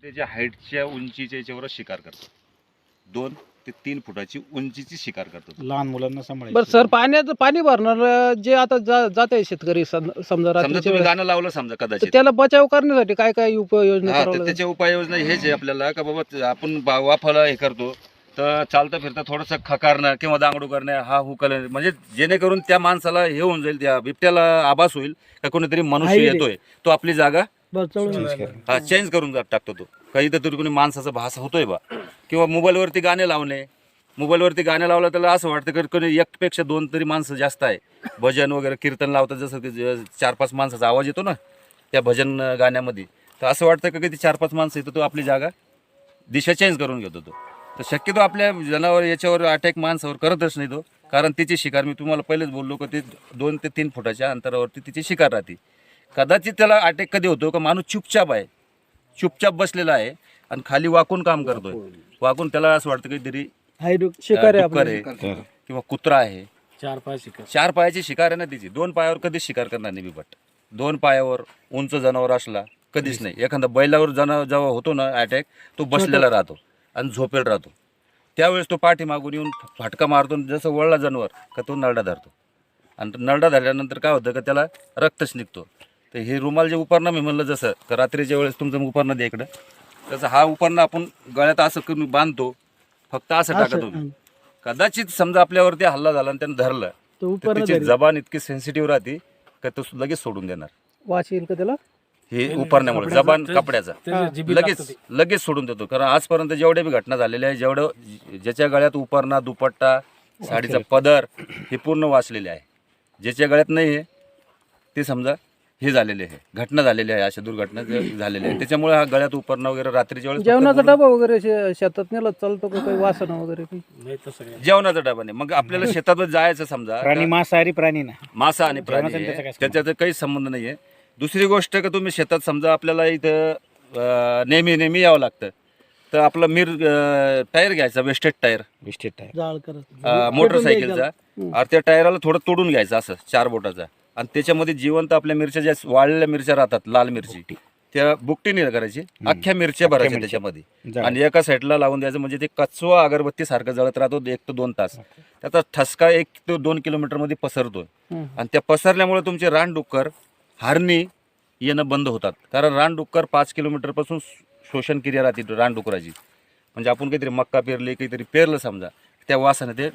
त्याच्या हाईटच्या उंचीच्या याच्यावर शिकार करतात. 2 ते 3 फुटाची उंचीची शिकार करतात. लहान मुलांना सांभाळायचं. बरं सर, पाणी भरणार जे आता जात आहे शेतकरी समजा समजा रात्रीच्या तुम्ही वेळेस, गाणं लावलं समजा तर कदाचित, त्याला बचाव करण्यासाठी काय काय उपाययोजना हा, करावं तर लागेल? त्याच्या उपाययोजना हेच आहे आपल्याला का बाबा आपण वाफाला हे करतो तर चालता फिरता थोडंसं खकारणं किंवा दांगडू करणं, हा हुकलं, म्हणजे जेणेकरून त्या माणसाला हे होऊन जाईल, त्या बिबट्याला आभास होईल का कोणीतरी मनुष्य येतोय, तो आपली जागा चेंज करून टाकतो. तो काही तर कोणी माणसाचा भास होतोय बा, किंवा मोबाईलवरती गाणे लावणे. मोबाईलवरती गाणे लावलं त्याला असं वाटतं की कोणी एकपेक्षा 2 तरी माणसं जास्त आहे. भजन वगैरे कीर्तन लावतात, जसं की 4-5 माणसाचा आवाज येतो ना त्या भजन गाण्यामध्ये, तर असं वाटतं की ती 4-5 माणसं येतो, तो आपली जागा दिशा चेंज करून घेतो. तो तर शक्यतो आपल्या जनावर याच्यावर अटॅक माणसावर करतच नाही तो, कारण तिची शिकार मी तुम्हाला पहिलेच बोललो की ते 2 ते 3 फुटाच्या अंतरावरती तिची शिकार राहते. कदाचित त्याला अटॅक कधी होतो का माणूस चुपचाप बसलेला आहे आणि खाली वाकून काम करतोय, वाकून त्याला असं वाटतं काहीतरी शिकार डुक्कर आहे किंवा कुत्रा आहे. 4 पायाची शिकार आहे ना तिची. 2 पायावर कधीच शिकार करणार नाही बिबट. 2 पायावर उंच जनावर असला कधीच नाही. एखादा बैलावर जनावर जेव्हा होतो ना अटॅक, तो बसलेला राहतो आणि झोपेल राहतो. त्यावेळेस तो पाठीमागून येऊन फाटका मारतो, जसं वळला जनावर का तो नरडा धरतो, आणि नरडा धरल्यानंतर काय होतं का त्याला रक्तच निघतो. तर हे रुमाल जे उपरणं मी म्हणलं, जसं का रात्रीच्या वेळेस तुमचं उपरणं द्या इकडं, तसं हा उपरणं आपण गळ्यात असं करून बांधतो, फक्त असं टाका तुम्ही. कदाचित समजा आपल्यावरती हल्ला झाला आणि त्यानं धरलं तर त्याची जबान इतकी सेन्सिटिव्ह राहते का तो लगेच सोडून देणार. वाच येईल का त्याला? हे उपरण्यामुळे जबान कपड्याचा लगेच सोडून देतो. कारण आजपर्यंत जेवढ्या बी घटना झालेल्या आहे, ज्याच्या गळ्यात उपरणा, दुपट्टा, साडीचा पदर हे पूर्ण वाचलेले आहे. ज्याच्या गळ्यात नाही आहे ते समजा हे झालेले आहे, घटना झालेली आहे, अशा दुर्घटना झालेल्या आहे. त्याच्यामुळे हा गळ्यात उपरणं वगैरे रात्रीच्या वेळेस जेवणाचा डबा वगैरे शेतात नेला चालतो का? काही वासना वगैरे काही? जेवणाचा डबा नाही. मग आपल्याला शेतातच जायचं समजा, प्राणी मांसाहारी प्राणी ना, मासा आणि प्राणी आहे, त्याच्यात काही संबंध नाही आहे. दुसरी गोष्ट का तुम्ही शेतात समजा आपल्याला इथं नेहमी यावं लागतं, तर आपला टायर घ्यायचा, वेस्टेड टायर मोटरसायकलचा, आणि त्या टायराला थोडं तोडून घ्यायचं असं 4 बोटाचा, आणि त्याच्यामध्ये जिवंत आपल्या मिरच्या, ज्या वाळलेल्या मिरच्या राहतात लाल मिरची, त्या बुकटीने करायची, अख्ख्या मिरच्या भरायच्या त्याच्यामध्ये आणि एका साईडला लावून द्यायचं. म्हणजे ते कचवा अगरबत्ती सारखं जळत राहतो 1 ते 2 तास. त्याचा ठसका 1 ते 2 किलोमीटरमध्ये पसरतो, आणि त्या पसरल्यामुळे तुमचे रानडुक्कर, हरणी येणं बंद होतात. कारण रानडुक्कर 5 किलोमीटरपासून शोषण क्रिया राहते रानडुकराची. म्हणजे आपण काहीतरी मक्का पेरली, काहीतरी पेरलं समजा, त्या वासाने ते